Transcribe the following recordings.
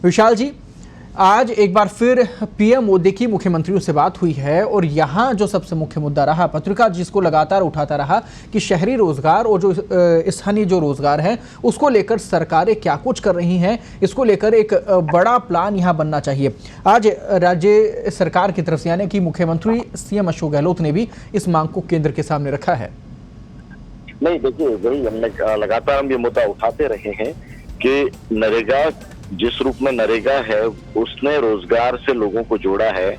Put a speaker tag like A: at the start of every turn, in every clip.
A: विशाल जी, आज एक बार फिर पीएम मोदी की मुख्यमंत्रियों से बात हुई है और यहाँ जो सबसे मुख्य मुद्दा रहा, पत्रिका जिसको लगातार उठाता रहा कि शहरी रोजगार और जो स्थानीय जो रोजगार है उसको लेकर सरकारें क्या कुछ कर रही हैं, इसको लेकर एक बड़ा प्लान यहाँ बनना चाहिए। आज राज्य सरकार की तरफ से यानी कि मुख्यमंत्री सीएम अशोक गहलोत ने भी इस मांग को केंद्र के सामने रखा है।
B: नहीं, देखिए, वही हमने लगातार हम ये मुद्दा उठाते रहे हैं कि नरेगा जिस रूप में नरेगा है उसने रोजगार से लोगों को जोड़ा है।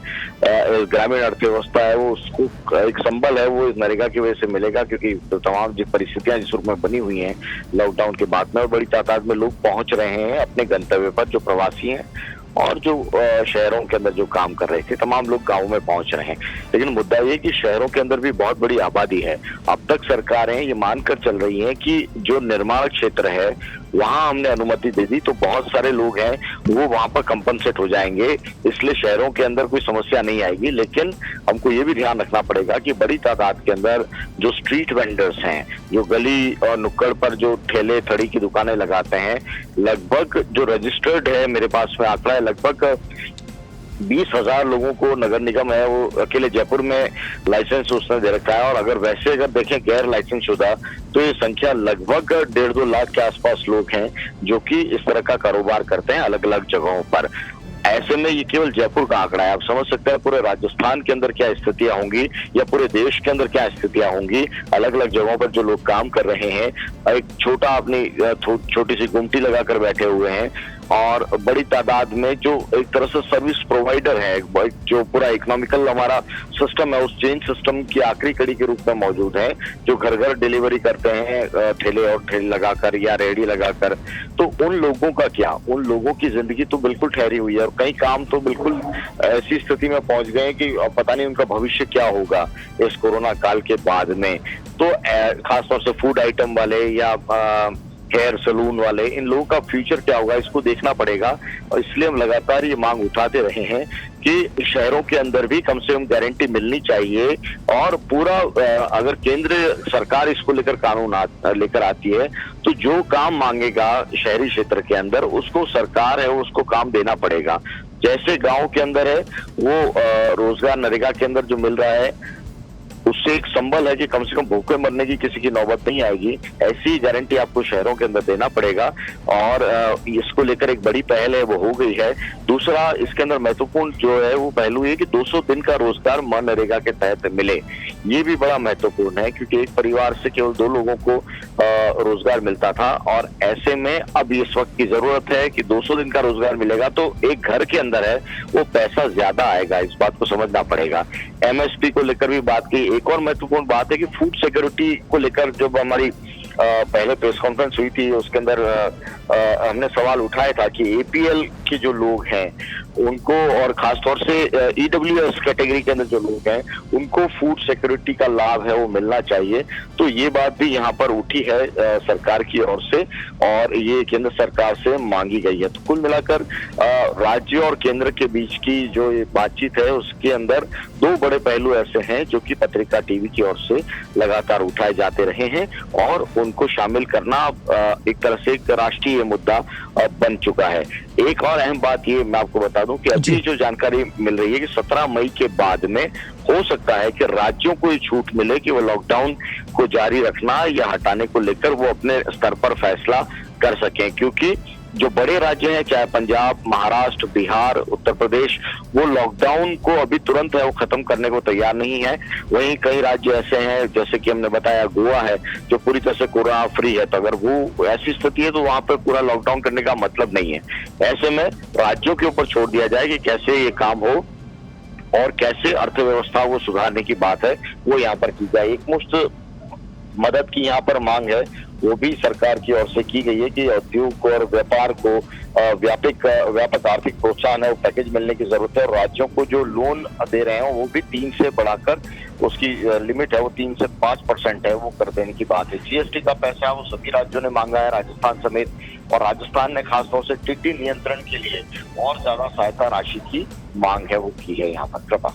B: ग्रामीण अर्थव्यवस्था है वो उसको एक संबल है वो इस नरेगा की वजह से मिलेगा, क्योंकि तमाम जो परिस्थितियां जिस रूप में बनी हुई हैं लॉकडाउन के बाद में, और बड़ी तादाद में लोग पहुंच रहे हैं अपने गंतव्य पर, जो प्रवासी हैं और जो शहरों के अंदर जो काम कर रहे थे, तमाम लोग गाँव में पहुंच रहे हैं। लेकिन मुद्दा ये कि शहरों के अंदर भी बहुत बड़ी आबादी है। अब तक सरकारें ये मानकर चल रही हैं कि जो निर्माण क्षेत्र है वहां हमने अनुमति दे दी तो बहुत सारे लोग हैं वो वहां पर कंपनसेट हो जाएंगे, इसलिए शहरों के अंदर कोई समस्या नहीं आएगी। लेकिन हमको ये भी ध्यान रखना पड़ेगा कि बड़ी तादाद के अंदर जो स्ट्रीट वेंडर्स हैं, जो गली और नुक्कड़ पर जो ठेले थड़ी की दुकानें लगाते हैं, लगभग जो रजिस्टर्ड है, मेरे पास में आंकड़ा है, लगभग 20,000 लोगों को नगर निगम है वो अकेले जयपुर में लाइसेंस उसने दे रखा है। और अगर देखें गैर लाइसेंस शुदा तो ये संख्या लगभग 1.5-2 लाख के आसपास लोग हैं जो कि इस तरह का कारोबार करते हैं अलग अलग जगहों पर। ऐसे में ये केवल जयपुर का आंकड़ा है, आप समझ सकते हैं पूरे राजस्थान के अंदर क्या स्थितियां होंगी या पूरे देश के अंदर क्या स्थितियां होंगी। अलग अलग जगहों पर जो लोग काम कर रहे हैं, एक छोटा अपनी छोटी सी गुमटी लगाकर बैठे हुए हैं, और बड़ी तादाद में जो एक तरह से सर्विस प्रोवाइडर है, जो पूरा इकोनॉमिकल हमारा सिस्टम है उस चेन सिस्टम की आखिरी कड़ी के रूप में मौजूद है, जो घर घर डिलीवरी करते हैं ठेले लगाकर या रेहड़ी लगाकर। तो उन लोगों का क्या, उन लोगों की जिंदगी तो बिल्कुल ठहरी हुई है और कई काम तो बिल्कुल ऐसी स्थिति में पहुंच गए कि पता नहीं उनका भविष्य क्या होगा इस कोरोना काल के बाद में। तो खासतौर से फूड आइटम वाले या हेयर सलून वाले, इन लोगों का फ्यूचर क्या होगा इसको देखना पड़ेगा। और इसलिए हम लगातार ये मांग उठाते रहे हैं कि शहरों के अंदर भी कम से कम गारंटी मिलनी चाहिए। और पूरा अगर केंद्र सरकार इसको लेकर कानून लेकर आती है तो जो काम मांगेगा शहरी क्षेत्र के अंदर उसको सरकार है उसको काम देना पड़ेगा। जैसे गांव के अंदर है वो रोजगार नरेगा के अंदर जो मिल रहा है उससे एक संबल है कि कम से कम भूखे मरने की किसी की नौबत नहीं आएगी, ऐसी गारंटी आपको शहरों के अंदर देना पड़ेगा। और इसको लेकर एक बड़ी पहल है वो हो गई है। दूसरा इसके अंदर महत्वपूर्ण जो है वो पहलू है कि 200 दिन का रोजगार मनरेगा के तहत मिले। ये भी बड़ा महत्वपूर्ण है क्योंकि एक परिवार से केवल 2 लोगों को रोजगार मिलता था, और ऐसे में अब इस वक्त की जरूरत है कि 200 दिन का रोजगार मिलेगा तो एक घर के अंदर है वो पैसा ज्यादा आएगा, इस बात को समझना पड़ेगा। एमएसपी को लेकर भी बात की। एक और महत्वपूर्ण बात है कि फूड सिक्योरिटी को लेकर जब हमारी पहले प्रेस कॉन्फ्रेंस हुई थी उसके अंदर हमने सवाल उठाया था कि एपीएल के जो लोग हैं उनको, और खासतौर से ईडब्ल्यूएस कैटेगरी के अंदर जो लोग हैं उनको फूड सिक्योरिटी का लाभ है वो मिलना चाहिए। तो ये बात भी यहाँ पर उठी है सरकार की ओर से और ये केंद्र सरकार से मांगी गई है। तो कुल मिलाकर राज्य और केंद्र के बीच की जो ये बातचीत है उसके अंदर 2 बड़े पहलू ऐसे हैं जो कि पत्रिका टीवी की ओर से लगातार उठाए जाते रहे हैं और उनको शामिल करना एक तरह से एक राष्ट्रीय मुद्दा बन चुका है। एक और अहम बात ये मैं आपको बता दूं कि अभी जो जानकारी मिल रही है कि 17 मई के बाद में हो सकता है कि राज्यों को ये छूट मिले कि वो लॉकडाउन को जारी रखना या हटाने को लेकर वो अपने स्तर पर फैसला कर सकें, क्योंकि जो बड़े राज्य हैं चाहे पंजाब, महाराष्ट्र, बिहार, उत्तर प्रदेश, वो लॉकडाउन को अभी तुरंत है वो खत्म करने को तैयार नहीं है। वहीं कई राज्य ऐसे हैं जैसे कि हमने बताया गोवा है जो पूरी तरह से कोरोना फ्री है, तो अगर वो ऐसी स्थिति है तो वहां पर पूरा लॉकडाउन करने का मतलब नहीं है। ऐसे में राज्यों के ऊपर छोड़ दिया जाए कि कैसे ये काम हो और कैसे अर्थव्यवस्था को सुधारने की बात है वो यहाँ पर की जाए। एक मुश्त मदद की यहाँ पर मांग है वो भी सरकार की ओर से की गई है कि उद्योग और व्यापार को व्यापक आर्थिक प्रोत्साहन है वो पैकेज मिलने की जरूरत है। और राज्यों को जो लोन दे रहे हैं वो भी 3 से बढ़ाकर उसकी लिमिट है वो 3 से 5% है वो कर देने की बात है। जीएसटी का पैसा वो सभी राज्यों ने मांगा है, राजस्थान समेत, और राजस्थान ने खासतौर से टिड्डी नियंत्रण के लिए और ज्यादा सहायता राशि की मांग है वो की है यहाँ पर। कृपा